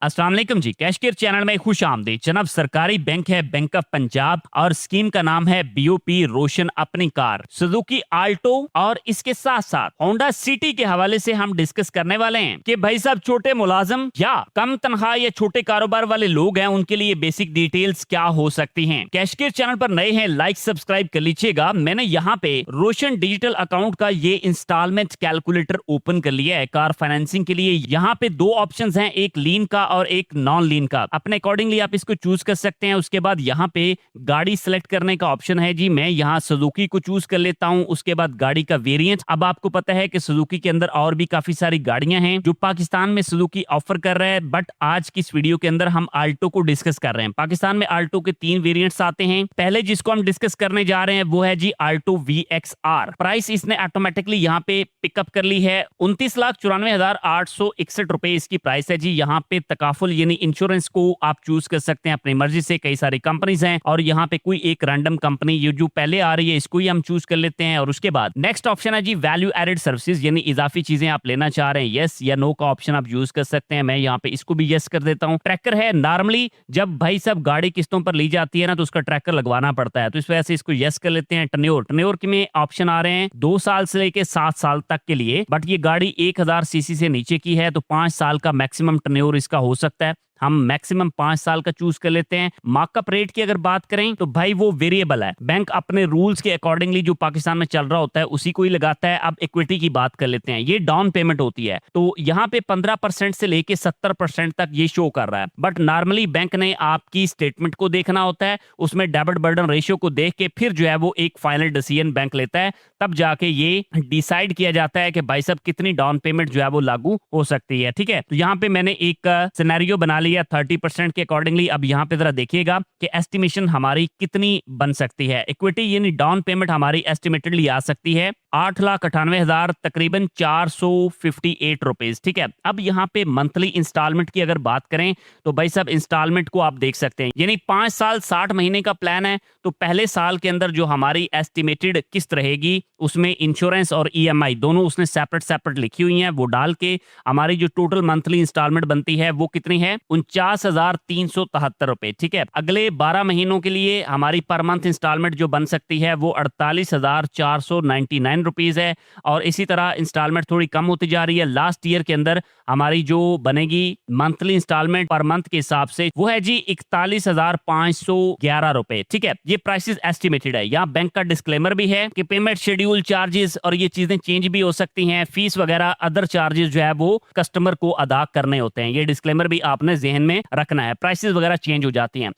अस्सलाम वालेकुम जी, cash care channel में खुश आमदीद। जनाब, सरकारी बैंक है बैंक ऑफ पंजाब और स्कीम का नाम है बीओपी रोशन अपनी कार, सुजुकी आल्टो और इसके साथ साथ होंडा सिटी के हवाले से हम डिस्कस करने वाले हैं कि भाई साहब छोटे मुलाजिम या कम तनख्वाह या छोटे कारोबार वाले लोग हैं, उनके लिए बेसिक डिटेल्स क्या हो सकती हैं। कैश केयर चैनल पर नए हैं, लाइक सब्सक्राइब कर लीजिएगा। मैंने यहाँ पे रोशन डिजिटल अकाउंट का ये इंस्टॉलमेंट कैलकुलेटर ओपन कर लिया है कार फाइनेंसिंग के लिए। यहाँ पे दो ऑप्शन हैं, एक लीन का और एक नॉन लीन का। अपने अकॉर्डिंगली आप इसको चूज कर सकते हैं। उसके बाद यहाँ पे गाड़ी सिलेक्ट करने का ऑप्शन है जी। मैं यहाँ सुजुकी को चूज कर लेता हूँ। उसके बाद गाड़ी का वेरिएंट। अब आपको पता है कि सुजुकी के अंदर और भी काफी सारी गाड़ियां हैं जो पाकिस्तान में सुजुकी ऑफर कर रहा है, बट आज की इस वीडियो के अंदर हम आल्टो को डिस्कस कर रहे हैं। पाकिस्तान में आल्टो के 3 वेरिएंट्स आते हैं। पहले जिसको हम डिस्कस करने जा रहे हैं वो है जी आल्टो VXR। प्राइस इसने ऑटोमेटिकली यहाँ पे पिकअप कर ली है। 29,94,861 रुपए इसकी प्राइस है जी। यहाँ पे तकाफुल यानी इंश्योरेंस को आप चूज कर सकते हैं अपनी मर्जी से। कई सारी कंपनीज हैं और यहाँ पे कोई एक रैंडम कंपनी ये जो पहले आ रही है इसको ही हम चूज कर लेते हैं। और उसके बाद नेक्स्ट ऑप्शन है जी वैल्यू एडेड सर्विसेज, यानी इजाफी चीजें आप लेना चाह रहे हैं, यस या नो का ऑप्शन आप यूज कर सकते हैं। मैं यहाँ पे इसको भी यस कर देता हूँ। ट्रैकर है, नॉर्मली जब भाई सब गाड़ी किस्तों पर ली जाती है ना तो उसका ट्रैकर लगवाना पड़ता है, तो इस वजह से इसको यस कर लेते हैं। टन्योर में ऑप्शन आ रहे हैं 2 साल से लेके 7 साल तक के लिए, बट ये गाड़ी 1000 सीसी से नीचे की है तो 5 साल का मैक्सिमम टन्योर इसका हो सकता है। हम मैक्सिमम 5 साल का चूज कर लेते हैं। मार्कअप रेट की अगर बात करें तो भाई वो वेरिएबल है, बैंक अपने रूल्स के अकॉर्डिंगली जो पाकिस्तान में चल रहा होता है उसी को ही लगाता है। अब इक्विटी की बात कर लेते हैं। ये डाउन पेमेंट होती है तो यहाँ पे 15% से लेके 70% तक ये शो कर रहा है, बट नॉर्मली बैंक ने आपकी स्टेटमेंट को देखना होता है, उसमें डेबिट बर्डन रेशियो को देख के फिर जो है वो एक फाइनल डिसीजन बैंक लेता है, तब जाके ये डिसाइड किया जाता है कि भाई साहब कितनी डाउन पेमेंट जो है वो लागू हो सकती है। ठीक है, तो यहाँ पे मैंने एक सिनेरियो बना लिया 30% के अकॉर्डिंगली। अब यहाँ पे जरा देखिएगा कि एस्टिमेशन हमारी कितनी बन सकती है। इक्विटी यानी डाउन पेमेंट हमारी एस्टिमेटेडली आ सकती है 8,98,000 तकरीबन 458 रुपीज। ठीक है, अब यहाँ पे मंथली इंस्टॉलमेंट की अगर बात करें तो भाई साहब इंस्टॉलमेंट को आप देख सकते हैं, यानी 5 साल 60 महीने का प्लान है तो पहले साल के अंदर जो हमारी एस्टिमेटेड किस्त रहेगी उसमें इंश्योरेंस और EMI दोनों उसने सेपरेट लिखी हुई हैं, वो डाल के हमारी जो टोटल मंथली इंस्टॉलमेंट बनती है वो कितनी है 49,373 रुपए। ठीक है, अगले 12 महीनों के लिए हमारी पर मंथ इंस्टॉलमेंट जो बन सकती है वो 48,499 रुपीज है। और इसी तरह इंस्टॉलमेंट थोड़ी कम होती जा रही है। लास्ट ईयर के अंदर हमारी जो बनेगी मंथली इंस्टॉलमेंट पर मंथ के हिसाब से वो है जी 41,511 रुपए। ठीक है, ये प्राइसेस एस्टिमेटेड है। यहाँ बैंक का डिस्क्लेमर भी है कि पेमेंट शेड्यूल, चार्जेस और ये चीजें चेंज भी हो सकती हैं। फीस वगैरह अदर चार्जेस जो है वो कस्टमर को अदा करने होते हैं। ये डिस्क्लेमर भी आपने जहन में रखना है। प्राइसेस वगैरह चेंज हो जाती हैं।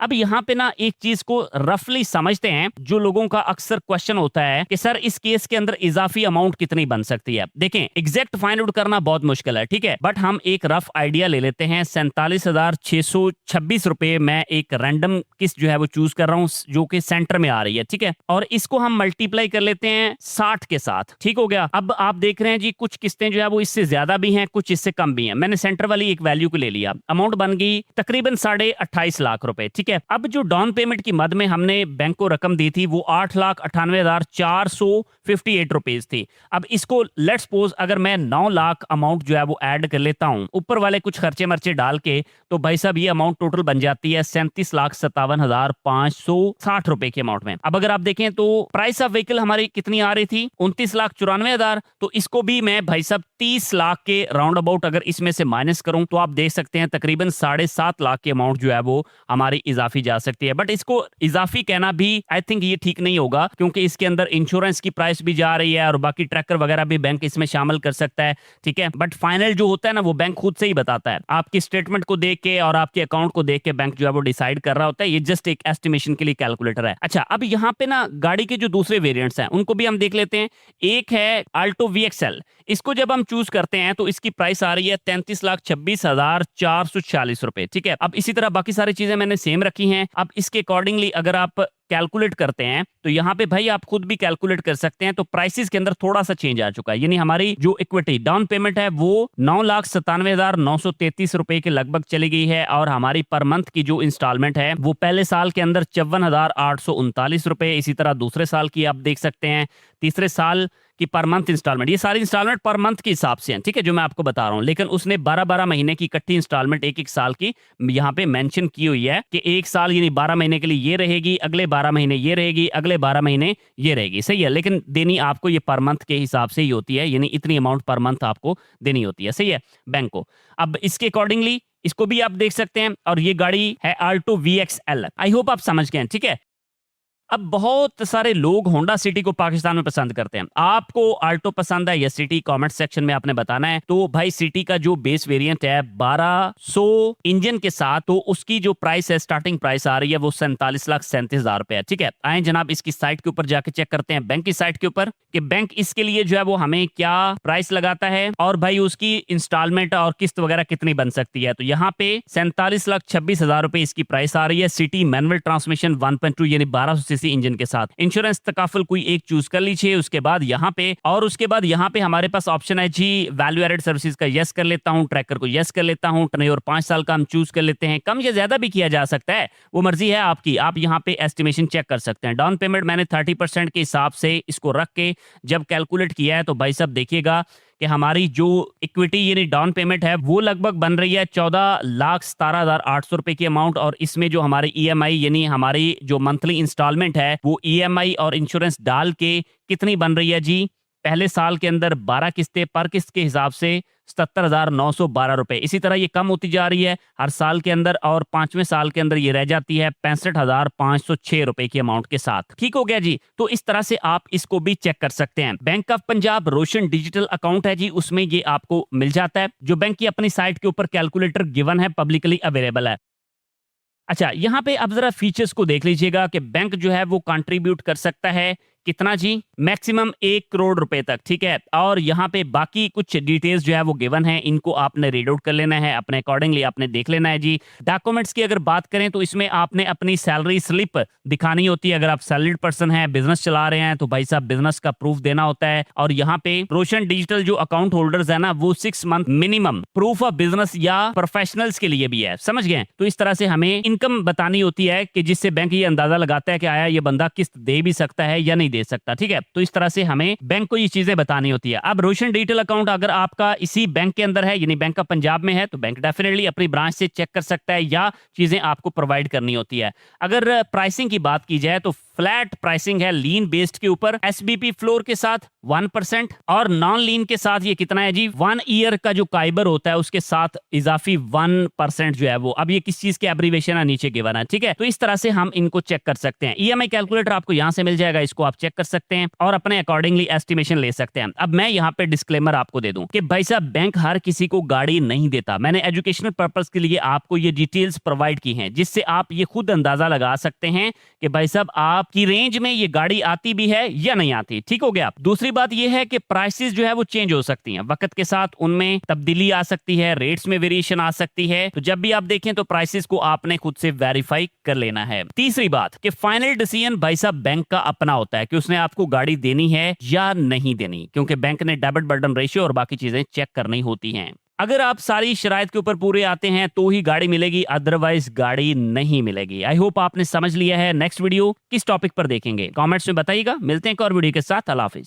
अब यहाँ पे ना एक चीज को रफली समझते हैं, जो लोगों का अक्सर क्वेश्चन होता है कि सर इस केस के अंदर इजाफी अमाउंट कितनी बन सकती है। देखें, एग्जैक्ट फाइंड आउट करना बहुत मुश्किल है, ठीक है, बट हम एक रफ आइडिया ले लेते हैं। 47,626 रुपए मैं एक रैंडम किस्त जो है वो चूज कर रहा हूँ जो कि सेंटर में आ रही है। ठीक है, और इसको हम मल्टीप्लाई कर लेते हैं 60 के साथ। ठीक हो गया। अब आप देख रहे हैं जी कुछ किस्तें जो है वो इससे ज्यादा भी हैं, कुछ इससे कम भी हैं। मैंने सेंटर वाली एक वैल्यू को ले लिया, अमाउंट बन गई तकरीबन 28.5 लाख रुपए। ठीक है, अब जो डाउन पेमेंट की मद में हमने बैंक को रकम दी थी वो 8,98,458 रुपीज थी। अब इसको लेट्स सपोज अगर मैं 9 लाख अमाउंट जो है वो ऐड कर लेता हूं ऊपर वाले कुछ खर्चे मर्चे डाल के, तो भाई साहब ये अमाउंट टोटल बन जाती है 37,57,560 रुपए के अमाउंट में। अब अगर आप देखें तो प्राइस ऑफ व्हीकल हमारी कितनी आ रही थी 29,94,000, तो इसको भी मैं भाई साहब 30 लाख के राउंड अबाउट अगर इसमें से माइनस करूं तो आप देख सकते हैं तकरीबन 7.5 लाख की अमाउंट जो है वो हमारी इजाफी जा सकती है। बट इसको इजाफी कहना भी आई थिंक ये ठीक नहीं होगा, क्योंकि इसके अंदर इंश्योरेंस की प्राइस भी जा रही है और बाकी ट्रैकर वगैरह भी बैंक इसमें शामिल कर सकता है। ठीक है, बट फाइनल जो होता है ना वो बैंक खुद से ही बताता है। आपकी स्टेटमेंट को देख के और आपके अकाउंट को देख के बैंक जो है वो डिसाइड कर रहा होता है। ये जस्ट एक एस्टिमेशन के लिए कैलकुलेटर है। अच्छा, अब यहाँ पे ना गाड़ी के जो दूसरे वेरिएंट्स हैं उनको भी हम देख लेते हैं। एक है आल्टो VXL। इसको जब हम चूज करते हैं तो इसकी प्राइस आ रही है 33,26,440 रुपए। ठीक है, अब इसी तरह बाकी सारी चीजें मैंने सेम रखी हैं। अब इसके अकॉर्डिंगली अगर आप कैलकुलेट करते हैं तो यहाँ पे भाई आप खुद भी कैलकुलेट कर सकते हैं। तो प्राइसेस के अंदर थोड़ा सा चेंज आ चुका है, यानी हमारी जो इक्विटी डाउन पेमेंट है वो 9,97,933 रुपए के लगभग चली गई है और हमारी पर मंथ की जो इंस्टॉलमेंट है वो पहले साल के अंदर 54,839 रुपए। इसी तरह दूसरे साल की आप देख सकते हैं, तीसरे साल कि पर मंथ इंस्टॉलमेंट, ये सारी इंस्टॉलमेंट पर मंथ के हिसाब से हैं, ठीक है, जो मैं आपको बता रहा हूँ। लेकिन उसने 12-12 महीने की इकट्ठी इंस्टॉलमेंट एक साल की यहाँ पे मेंशन की हुई है कि एक साल यानी 12 महीने के लिए ये रहेगी, अगले 12 महीने ये रहेगी, अगले 12 महीने ये रहेगी, सही है। लेकिन देनी आपको ये पर मंथ के हिसाब से ही होती है, यानी इतनी अमाउंट पर मंथ आपको देनी होती है, सही है, बैंक को। अब इसके अकॉर्डिंगली इसको भी आप देख सकते हैं। और ये गाड़ी है Alto VXL। आई होप आप समझ गए हैं, ठीक है। अब बहुत सारे लोग होंडा सिटी को पाकिस्तान में पसंद करते हैं। आपको आल्टो पसंद है या सिटी, कमेंट सेक्शन में आपने बताना है। तो भाई सिटी का जो बेस वेरिएंट है 1200 इंजन के साथ, तो उसकी जो प्राइस है, स्टार्टिंग प्राइस आ रही है वो 47,37,000 रुपए है, ठीक है। आए जनाब इसकी साइट के ऊपर जाके चेक करते हैं, बैंक की साइट के ऊपर, कि बैंक इसके लिए जो है वो हमें क्या प्राइस लगाता है और भाई उसकी इंस्टॉलमेंट और किस्त वगैरह कितनी बन सकती है। तो यहाँ पे 47,26,000 रुपए इसकी प्राइस आ रही है। सिटी मैनुअल ट्रांसमिशन 1.2 यानी 1200 सीसी इंजन के साथ। इंश्योरेंस तकाफुल कोई एक चूज कर लीजिए। उसके बाद यहाँ पे हमारे पास ऑप्शन है जी वैल्यू एडेड सर्विसेज का यस कर लेता हूँ, ट्रैकर को यस कर लेता हूँ, टर्नओवर 5 साल का हम चूज कर लेते हैं। कम या ज्यादा भी किया जा सकता है, वो मर्जी है आपकी। आप यहाँ पे एस्टिमेशन चेक कर सकते हैं। डाउन पेमेंट मैंने 30% के हिसाब से इसको रख के जब कैलकुलेट किया है, तो भाई साहब देखिएगा कि हमारी जो इक्विटी यानी डाउन पेमेंट है वो लगभग बन रही है 14,17,800 रुपए की अमाउंट। और इसमें जो हमारी ईएमआई यानी हमारी जो मंथली इंस्टॉलमेंट है वो ईएमआई और इंश्योरेंस डाल के कितनी बन रही है जी, पहले साल के अंदर 12 किस्तें, पर किस्त के हिसाब से 77,912 रुपए। इसी तरह ये कम होती जा रही है हर साल के अंदर, और 5वें साल के अंदर ये रह जाती है 65,506 रुपए की अमाउंट के साथ। ठीक हो गया जी। तो इस तरह से आप इसको भी चेक कर सकते हैं। Bank of Punjab Roshan digital account है जी, उसमें ये आपको मिल जाता है, जो बैंक की अपनी साइट के ऊपर कैलकुलेटर गिवन है, पब्लिकली अवेलेबल है। अच्छा, यहाँ पे आप जरा फीचर्स को देख लीजिएगा कि बैंक जो है वो कंट्रीब्यूट कर सकता है कितना जी, मैक्सिमम 1 करोड़ रुपए तक, ठीक है। और यहाँ पे बाकी कुछ डिटेल्स जो है वो गिवन है, इनको आपने रीड आउट कर लेना है, अपने अकॉर्डिंगली आपने देख लेना है जी। डॉक्यूमेंट्स की अगर बात करें तो इसमें आपने अपनी सैलरी स्लिप दिखानी होती है। अगर आप सैलरीड पर्सन है, बिजनेस चला रहे हैं, तो भाई साहब बिजनेस का प्रूफ देना होता है। और यहाँ पे रोशन डिजिटल जो अकाउंट होल्डर्स है ना, वो 6 month minimum proof of business या प्रोफेशनल्स के लिए भी है, समझ गए। तो इस तरह से हमें इनकम बतानी होती है कि जिससे बैंक ये अंदाजा लगाता है कि आया ये बंदा किस्त दे भी सकता है या नहीं दे सकता, ठीक है। तो इस तरह से हमें बैंक को ये चीजें बतानी होती है। अब रोशन डिजिटल अकाउंट अगर आपका इसी बैंक के अंदर है, यानी बैंक ऑफ पंजाब में है, तो बैंक डेफिनेटली अपनी ब्रांच से चेक कर सकता है या चीजें आपको प्रोवाइड करनी होती है। अगर प्राइसिंग की बात की जाए तो फ्लैट प्राइसिंग है लीन बेस्ड के ऊपर, एसबीपी फ्लोर के साथ 1% और नॉन लीन के साथ ये कितना है जी, 1 ईयर का जो काइबर होता है उसके साथ इजाफी 1% जो है वो, अब ये किस चीज के एब्रीवेशन है नीचे गिवन है, ठीक है। तो इस तरह से हम इनको चेक कर सकते हैं। ईएमआई कैलकुलेटर आपको यहां से मिल जाएगा, इसको आप चेक कर सकते हैं और अपने अकॉर्डिंगली एस्टिमेशन ले सकते हैं। अब मैं यहाँ पे डिस्क्लेमर आपको दे दूं कि भाई साहब बैंक हर किसी को गाड़ी नहीं देता। मैंने एजुकेशनल पर्पस के लिए आपको ये डिटेल्स प्रोवाइड की हैं, जिससे आप ये खुद अंदाजा लगा सकते हैं कि भाई साहब आपकी रेंज में ये गाड़ी आती भी है या नहीं आती, ठीक हो गया। दूसरी बात ये है कि प्राइसेस जो है वो चेंज हो सकती हैं वक्त के साथ, उनमें तब्दीली आ सकती है, रेट्स में वेरिएशन आ सकती है। तो जब भी आप देखें तो प्राइसेस को आपने खुद से वेरीफाई कर लेना है। तीसरी बात कि फाइनल डिसीजन भाई साहब बैंक का अपना होता है कि उसने आपको गाड़ी देनी है या नहीं देनी, क्योंकि बैंक ने डेबिट बर्डन रेशियो और बाकी चीजें चेक करनी होती हैं। अगर आप सारी शराइत के ऊपर पूरे आते हैं तो ही गाड़ी मिलेगी, अदरवाइज गाड़ी नहीं मिलेगी। आई होप आपने समझ लिया है। नेक्स्ट वीडियो किस टॉपिक पर देखेंगे कमेंट्स में बताइएगा। मिलते हैं एक और वीडियो के साथ। अल्लाह हाफिज।